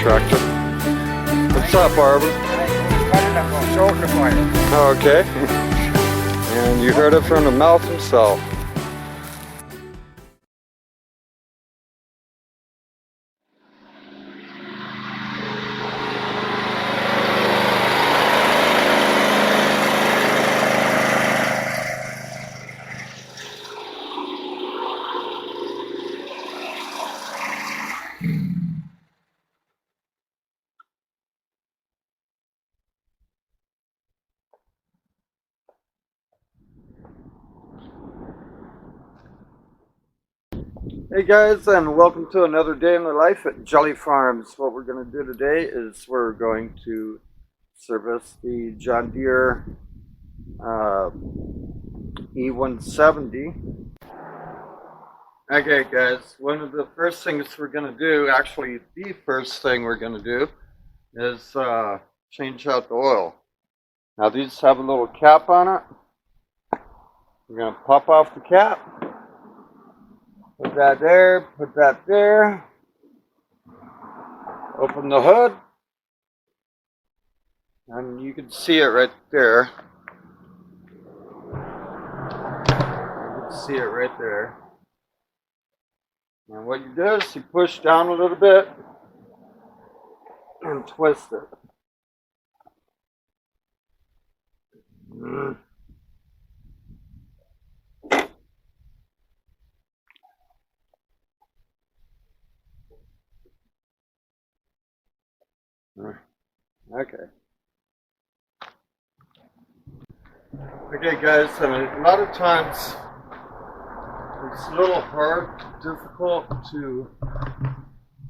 tractor. What's up, Barbara? Oh, okay. And you heard it from the mouth himself. Hey guys, and welcome to another day in the life at JAlly Farms. What we're going to do today is we're going to service the John Deere E170. Okay guys, one of the first things we're going to do, actually the first thing we're going to do is change out the oil. Now these have a little cap on it. We're going to pop off the cap. Put that there, put that there. Open the hood. And you can see it right there. You can see it right there. And what you do is you push down a little bit and twist it. Okay. Okay guys, and a lot of times it's a little hard, difficult to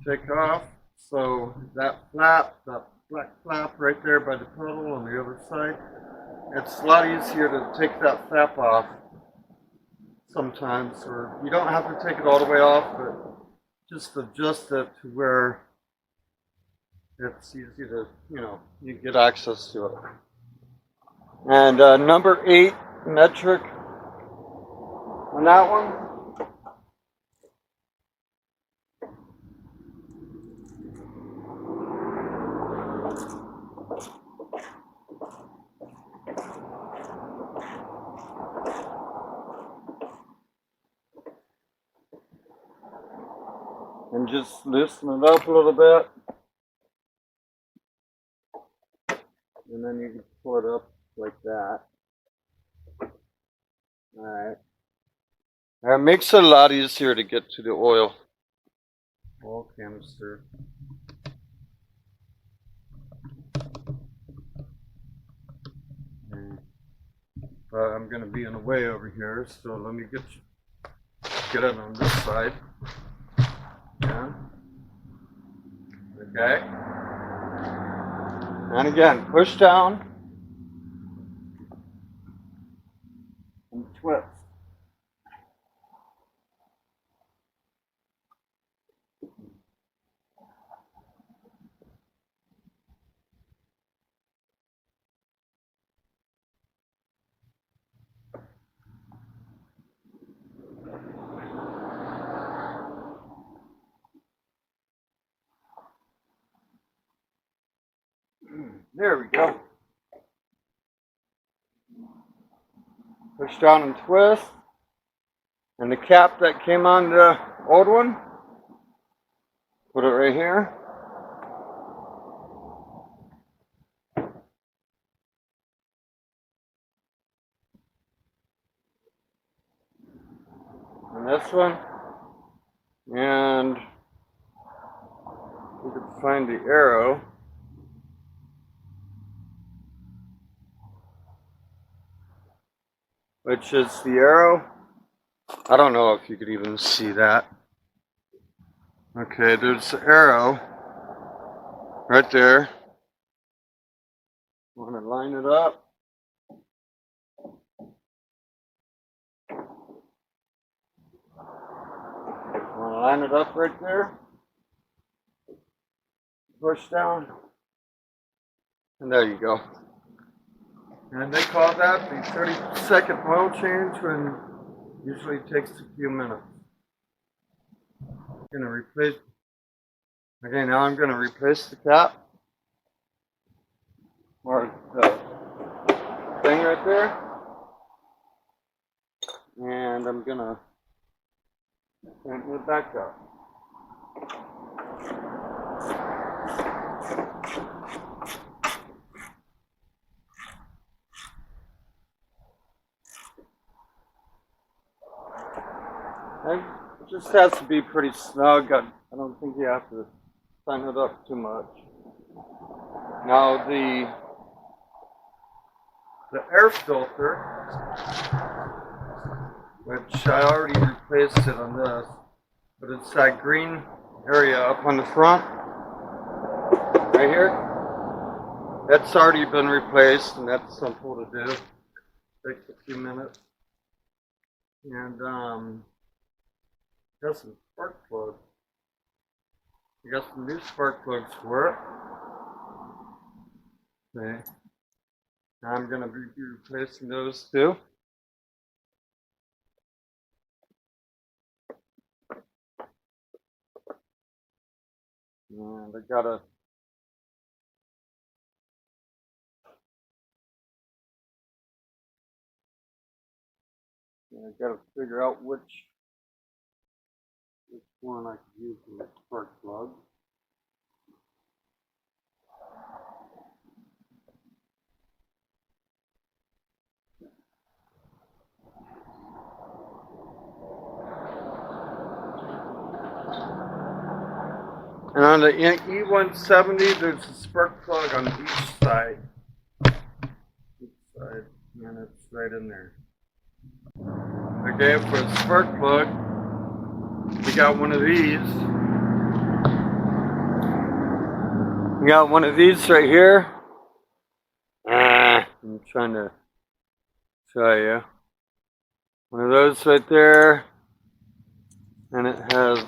take off. So that flap, that black flap right there by the pedal on the other side, it's a lot easier to take that flap off sometimes, or you don't have to take it all the way off, but just adjust it to where it's easy to, you get access to it. And number 8 metric on that one. And just loosen it up a little bit. And then you can pull it up like that. Alright. That makes it a lot easier to get to the oil canister. But I'm going to be in the way over here, so let me get it on this side. Yeah. Okay. And again, push down and twist. There we go. Push down and twist. And the cap that came on the old one, put it right here. And this one. And you can find the arrow. Which is the arrow. I don't know if you could even see that. Okay, there's the arrow right there. Want to line it up. Want to line it up right there. Push down. And there you go. And they call that the 30-second oil change, when usually it takes a few minutes. I'm going to replace Okay, now I'm going to replace the cap. Or the thing right there. And I'm going to tighten it back up. It just has to be pretty snug. I don't think you have to tighten it up too much. Now the air filter, which I already replaced it on this, but it's that green area up on the front, right here. That's already been replaced, and that's simple to do. Takes a few minutes. And got some spark plugs. I got some new spark plugs for it. Okay. I'm going to be replacing those too. And I gotta figure out which one I could use in the spark plug. And on the E170, there's a spark plug on each side. And it's right in there. Okay, for the spark plug, we got one of these. We got one of these right here. I'm trying to show you. One of those right there. And it has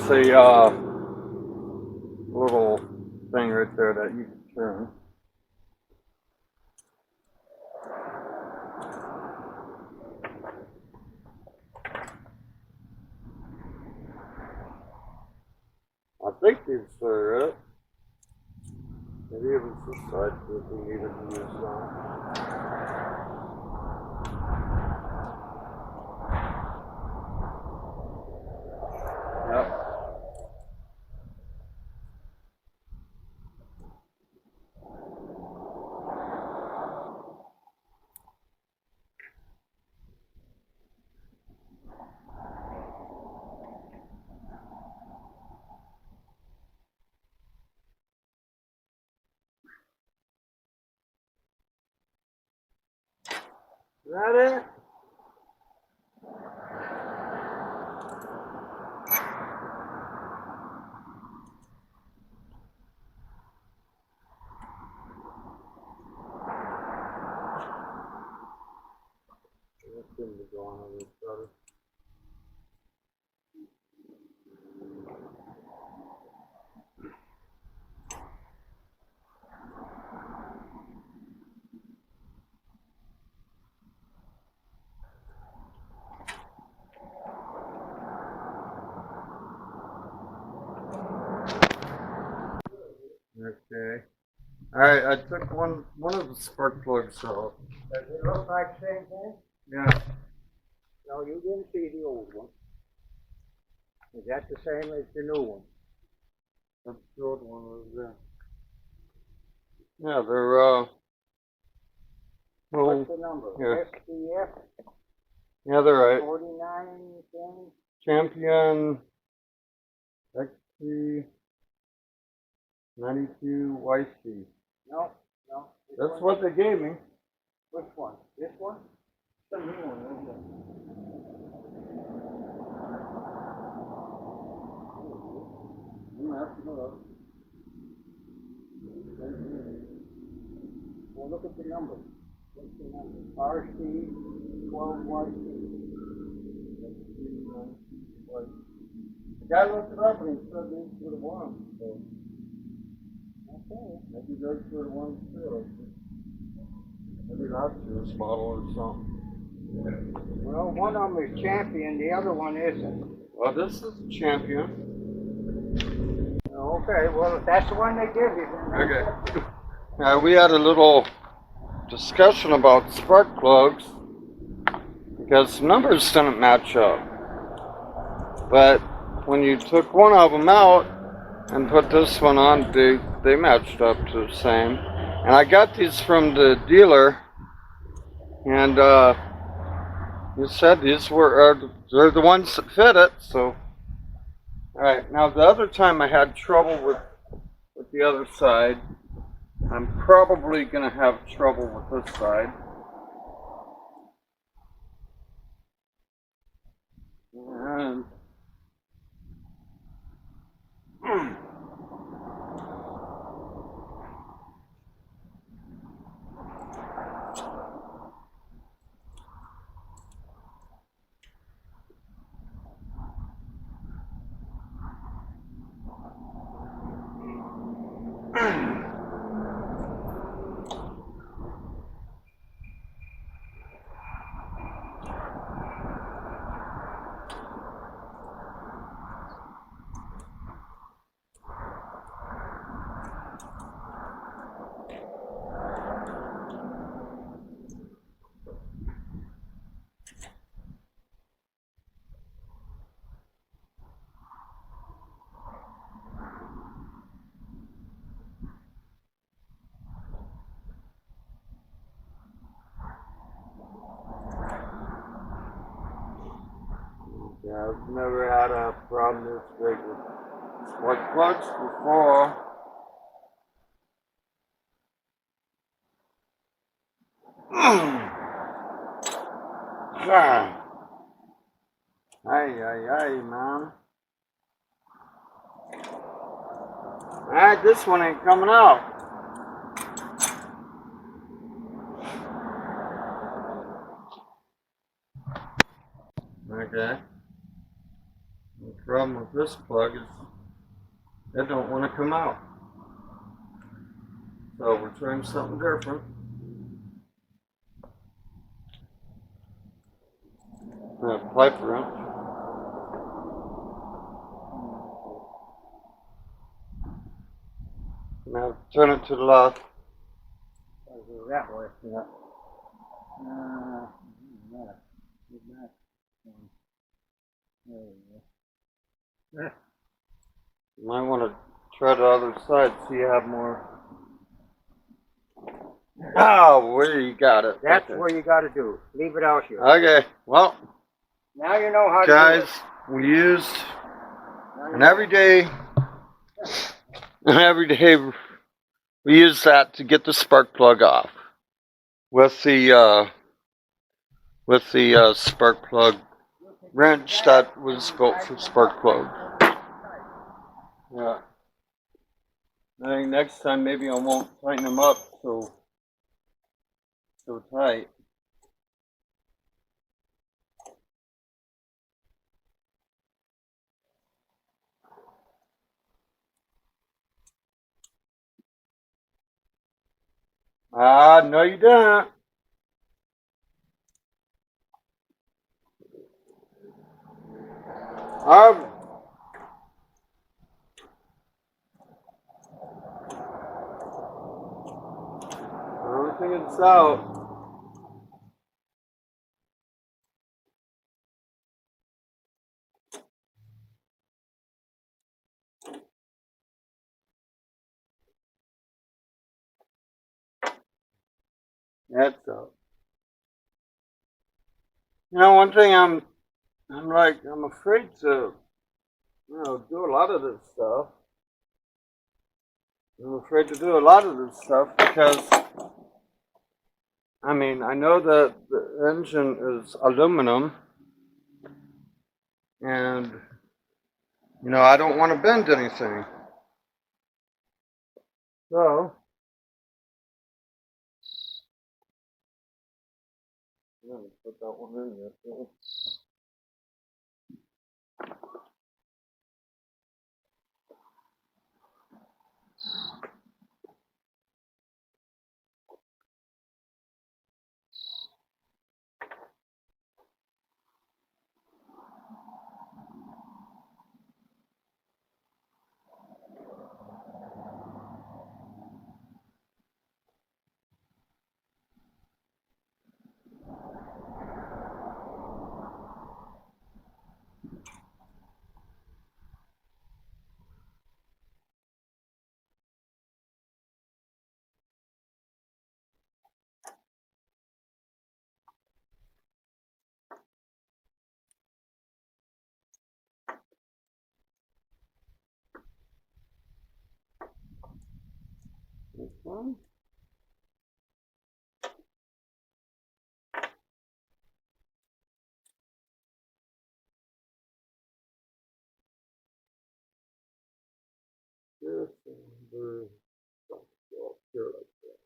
a little thing right there that you can turn. I think these are it. Maybe it was this side if we needed to use that. Yep. Is that it? That shouldn't be going on this better. Okay. Alright, I took one of the spark plugs off. Does it look like the same thing? Yeah. No, you didn't see the old one. Is that the same as the new one? That's the old one over there. Yeah, they're What's the number? Yeah. S3E7 Yeah, they're right. 49 thing? Champion XP 92 YC. No. That's what they gave me. Which one? This one? The new one, isn't it? I'm have to look. Well, look at the number. What's the number? RC 12YC. The guy looked it up and he said these were the ones. So Okay. maybe those were the ones too. Maybe that's this model or something. Well, one of them is champion, the other one isn't. Well, this is a champion. Okay, well, if that's the one they give you, then Okay. We had a little discussion about spark plugs because numbers didn't match up. But when you took one of them out and put this one on, they matched up to the same. And I got these from the dealer, and he said these they're the ones that fit it. So, all right. Now the other time I had trouble with the other side. I'm probably gonna have trouble with this side. And yeah, I've never had a problem this big with spark plugs before. Ah. Ay, man. Alright, this one ain't coming out. Okay. The problem with this plug is it don't want to come out. So we're trying something different. Pipe wrench. Now turn it to the left. I'll go that way. Yeah. That. There you go. You might want to try the other side so you have more. Oh, where you got it. That's Okay. what you got to do. Leave it out here. Okay, well, Now you know how to do guys, it. we used an everyday we use that to get the spark plug off with the spark plug wrench that was built for spark plug. Yeah. I think next time maybe I won't tighten them up so tight. Ah, no you didn't. I don't think it's out. That's out. You know, one thing I'm afraid to, do a lot of this stuff. I'm afraid to do a lot of this stuff because, I mean, I know that the engine is aluminum and, I don't want to bend anything. So, put that one in there. one. This and here like that.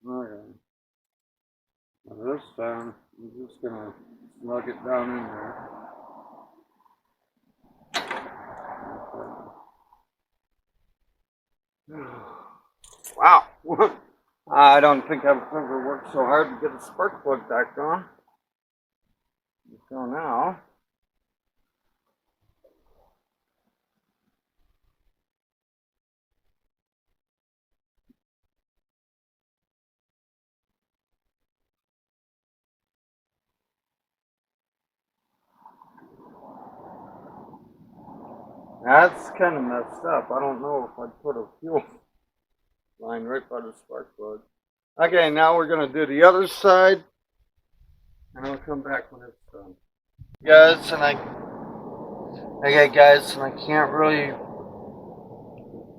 Okay. Now this time, I'm just gonna snug it down in there. Okay. Wow! I don't think I've ever worked so hard to get a spark plug back on. So now, that's kind of messed up. I don't know if I'd put a fuel line right by the spark plug. Okay, now we're gonna do the other side, and I'll come back when it's done. Guys, and I can't really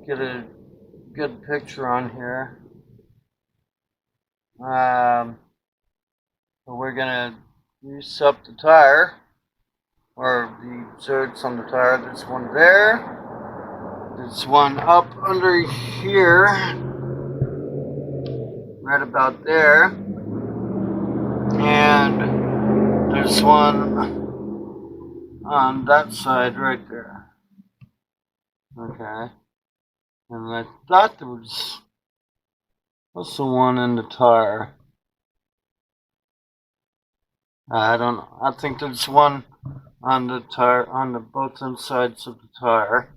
get a good picture on here. But we're gonna grease up the tire, or the inserts on the tire. There's one there. There's one up under here, right about there, and there's one on that side right there. Okay, and I thought there was also one in the tire. I don't know. I think there's one on the tire, on the both insides of the tire.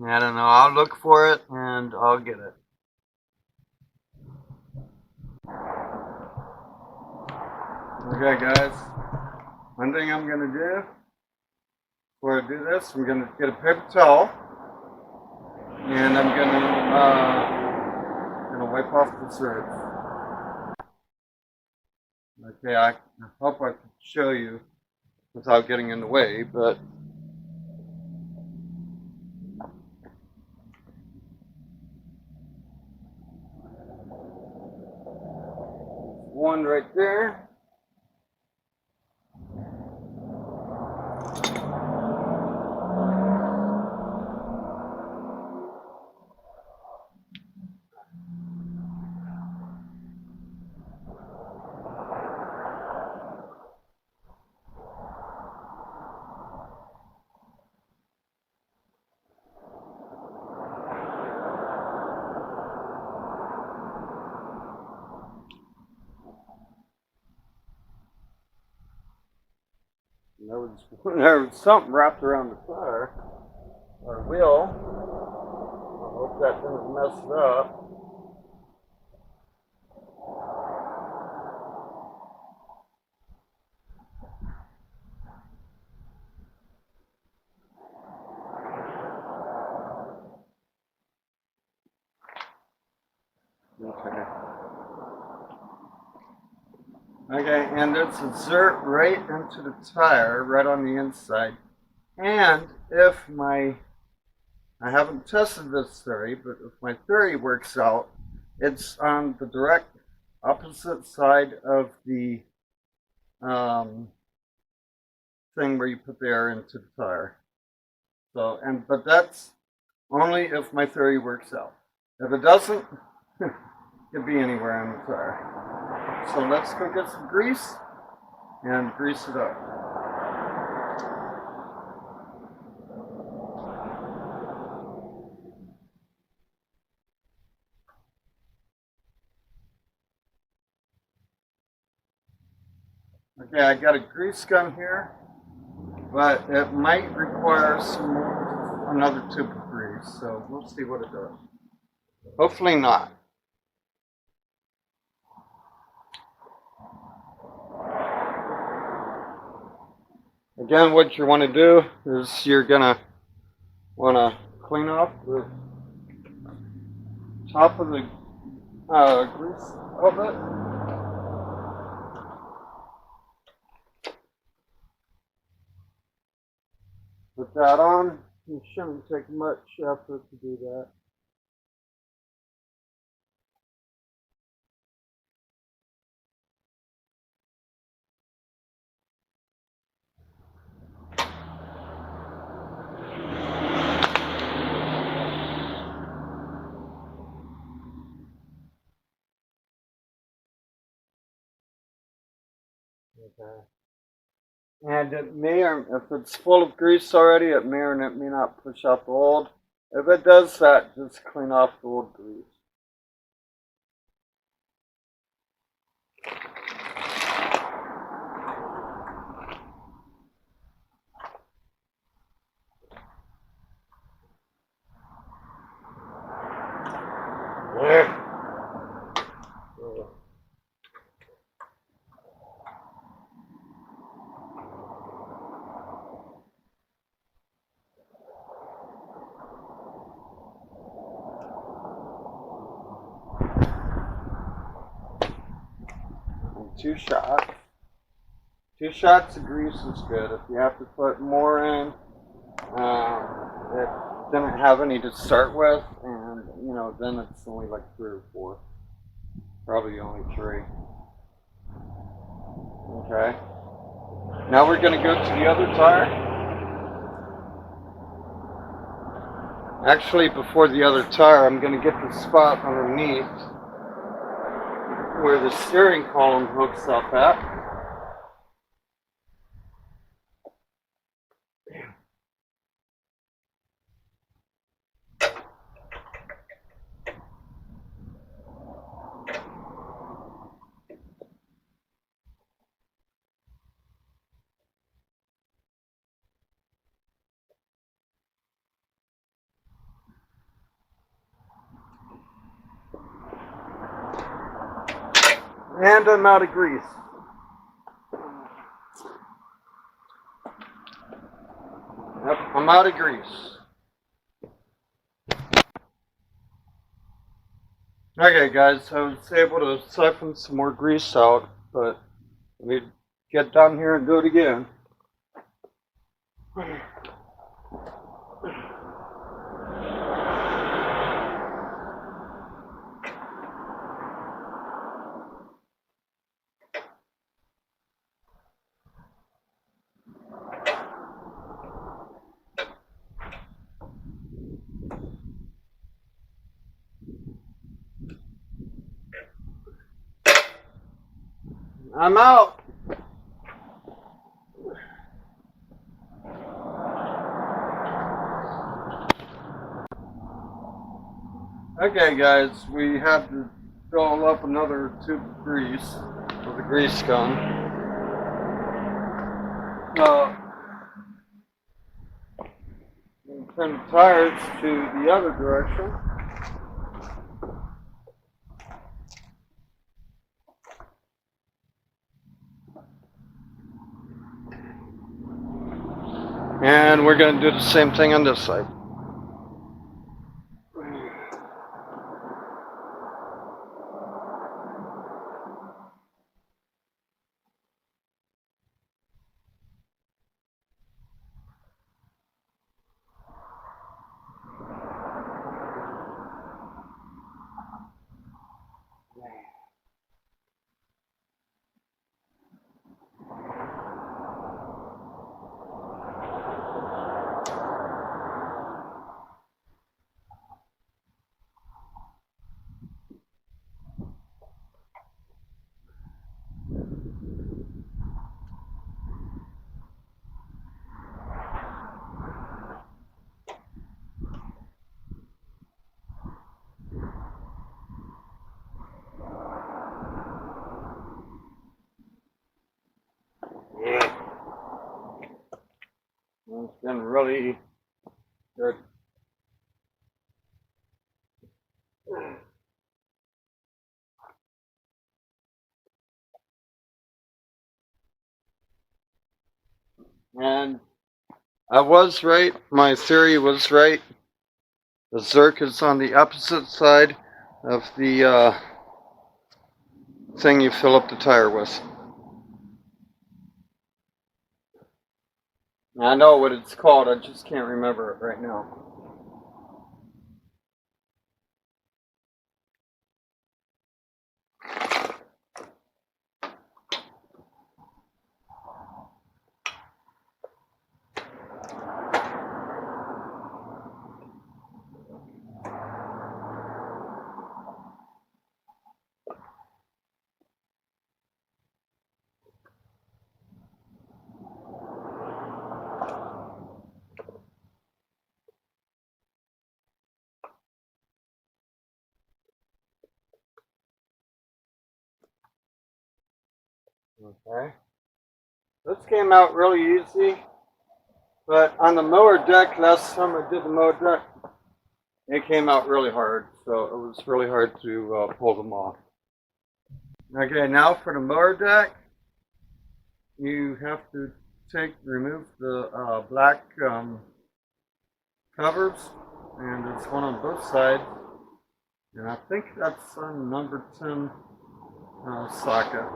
I don't know. I'll look for it and I'll get it. Okay, guys. One thing I'm gonna do before I do this, I'm gonna get a paper towel and I'm gonna wipe off the surge. Okay, I hope I can show you without getting in the way, but one right there. There was something wrapped around the tire or wheel. I hope that didn't mess it up. Okay. Okay, and there's a zert right into the tire, right on the inside. And if I haven't tested this theory, but if my theory works out, it's on the direct opposite side of the thing where you put the air into the tire. So, but that's only if my theory works out. If it doesn't, it could be anywhere on the tire. So let's go get some grease and grease it up. Okay, I got a grease gun here, but it might require another tube of grease, so we'll see what it does. Hopefully not. Again, what you want to do is you're gonna want to clean off the top of the grease a little bit. Put that on. It shouldn't take much effort to do that. Okay. And it may, or if it's full of grease already, it may or it may not push out the old. If it does that, just clean off the old grease. Two shots. 2 shots of grease is good. If you have to put more in, it didn't have any to start with, and you know, then it's only like 3 or 4. Probably only 3. Okay. Now we're going to go to the other tire. Actually, before the other tire, I'm going to get the spot underneath where the steering column hooks up at. And I'm out of grease. Yep, I'm out of grease. Okay guys, I was able to siphon some more grease out, but let me get down here and do it again. I'm out. Okay guys, we had to fill up another tube of grease with a grease gun. Turn the tires to the other direction. And we're going to do the same thing on this side. really good. And I was right. My theory was right. The Zerk is on the opposite side of the thing you fill up the tire with. I know what it's called, I just can't remember it right now. Okay. This came out really easy, but on the mower deck, last time I did the mower deck, it came out really hard, so it was really hard to pull them off. Okay, now for the mower deck, you have to remove the black covers, and there's one on both sides, and I think that's on number 10 socket.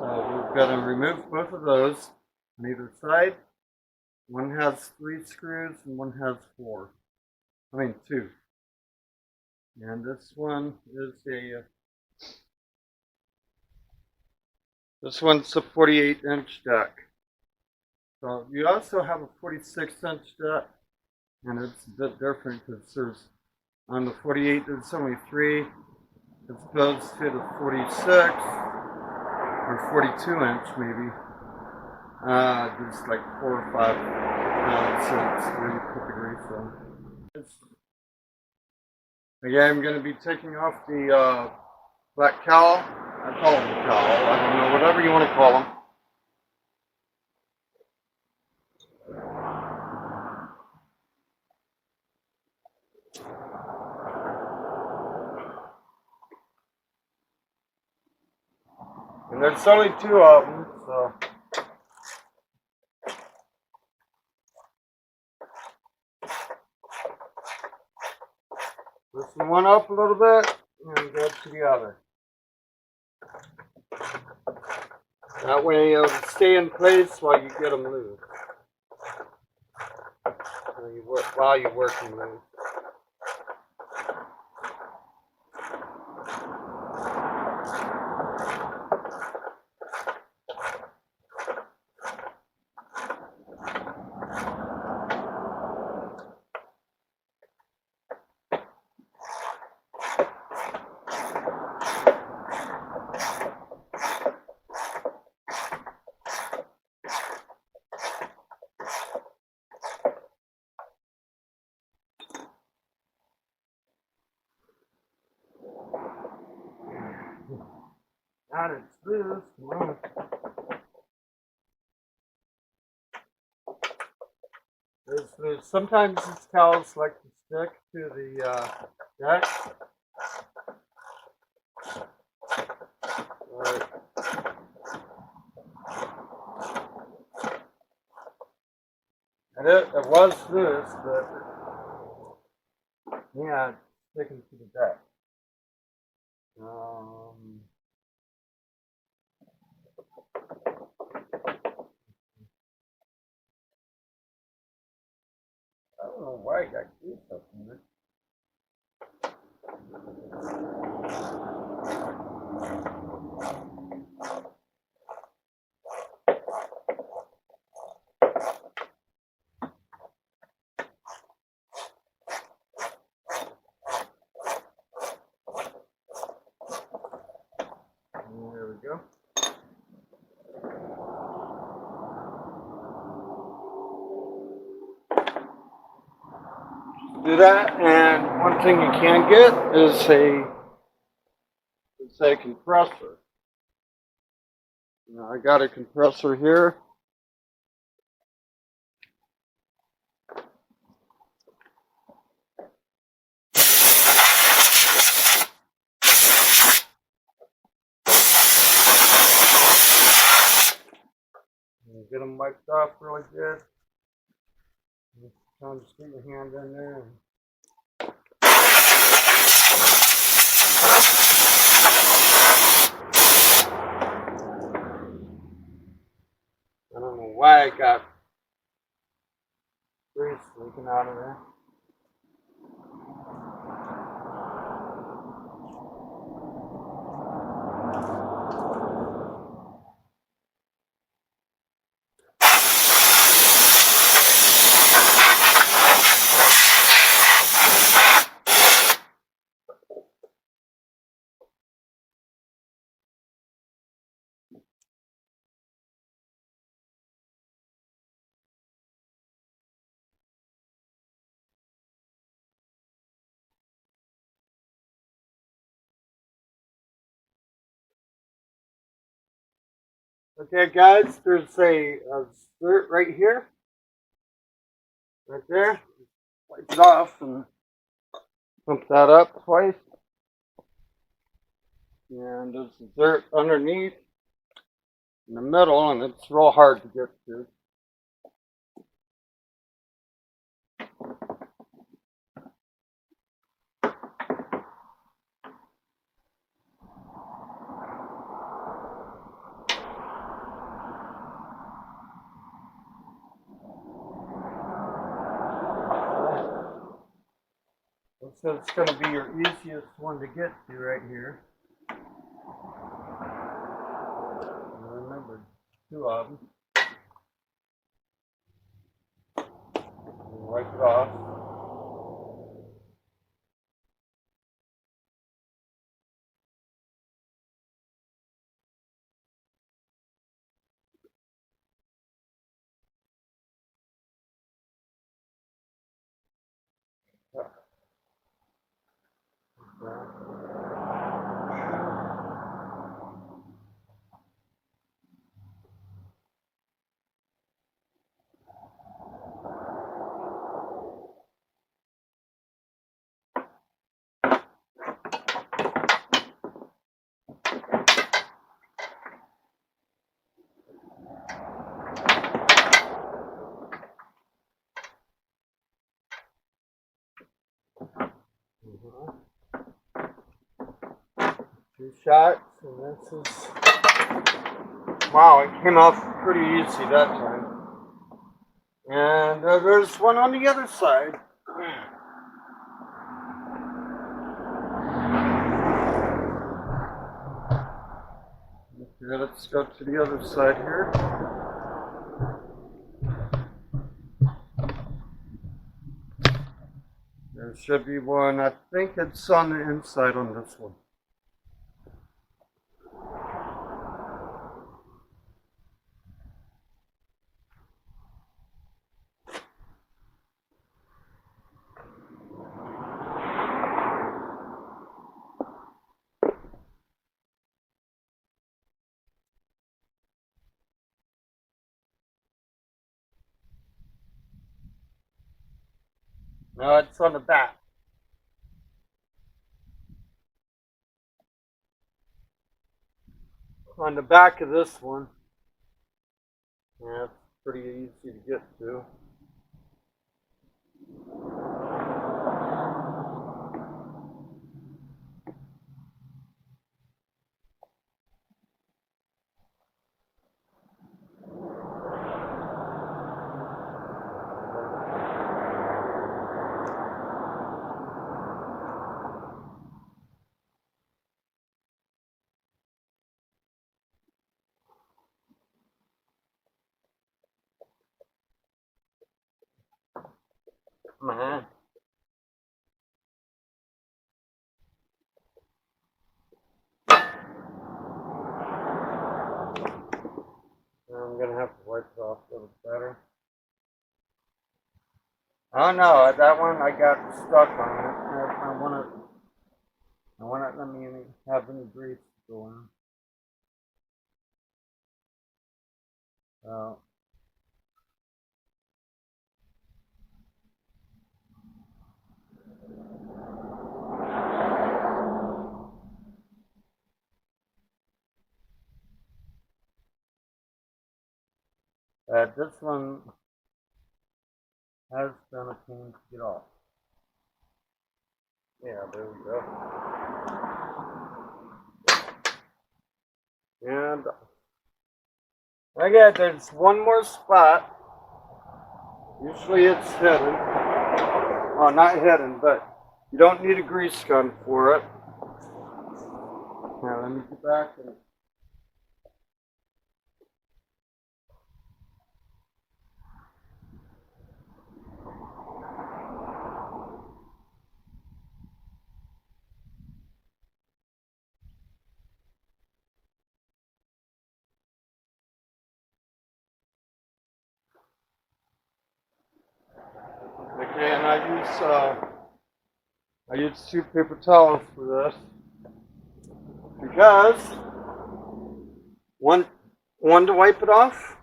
So we've got to remove both of those on either side. One has 3 screws and one has 4. I mean 2. And this one is this one's a 48-inch deck. So you also have a 46-inch deck, and it's a bit different because there's on the 48 there's only 3, as opposed to the 46 or 42-inch maybe. There's like 4 or 5 so it's really put the grease on. Again, I'm going to be taking off the black cowl. I call them the cowl. I don't know, whatever you want to call them. And there's only 2 of them, so. Loosen one up a little bit and go to the other. That way it'll stay in place while you get them loose. While you work them loose. Now it's loose. Come on. Sometimes these towels like to stick to the deck. And it was loose, but yeah, it's sticking to the deck. I don't know why I got grease up in it. There we go. Do that, and one thing you can get is a compressor. Now, I got a compressor here. get them wiped off really good. Just get your hand in there. I don't know why I got grease leaking out of there. Okay, guys, there's a dirt right here, right there. Wipe it off and pump that up twice. And there's the dirt underneath in the middle, and it's real hard to get to. So it's going to be your easiest one to get to right here. And remember, two of them. Wipe it off. Two shots, and this is, wow, it came off pretty easy that time. And there's one on the other side. Okay, let's go to the other side here. There should be one, I think it's on the inside on this one. No, it's on the back. On the back of this one. Yeah, it's pretty easy to get to. Man. I'm gonna have to wipe it off a little better. Oh no, that one I got stuck on it. I want it, let me have any grease going. Oh. This one has been a pain to get off. Yeah, there we go. And okay, there's one more spot. Usually it's hidden. Well, not hidden, but you don't need a grease gun for it. Now let me get back and okay, and I use 2 paper towels for this because one to wipe it off.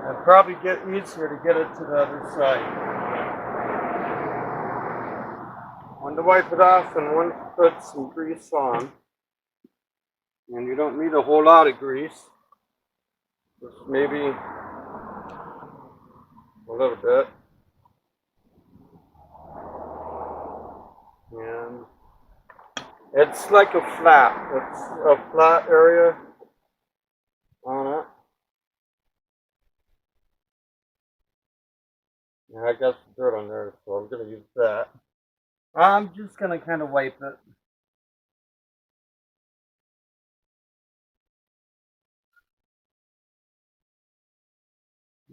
It'd probably get easier to get it to the other side. One to wipe it off and one to put some grease on. And you don't need a whole lot of grease. Just maybe a little bit. And it's like a flat. It's a flat area on it. Yeah, I got some dirt on there, so I'm going to use that. I'm just going to kind of wipe it.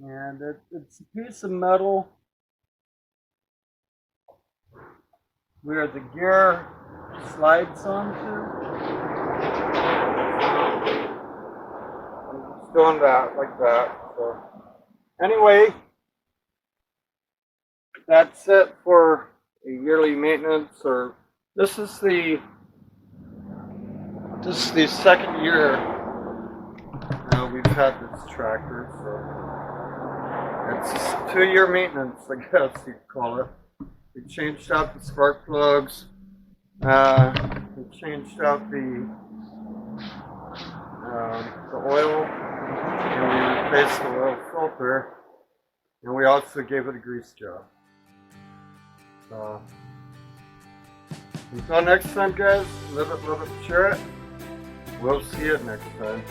And it's a piece of metal where the gear slides onto. I'm just doing that like that. So anyway, that's it for a yearly maintenance. Or this is the second year we've had this tractor. So it's 2-year maintenance, I guess you'd call it. We changed out the spark plugs. We changed out the oil, and we replaced the oil filter, and we also gave it a grease job. So until next time, guys, live it, love it, share it. We'll see you next time.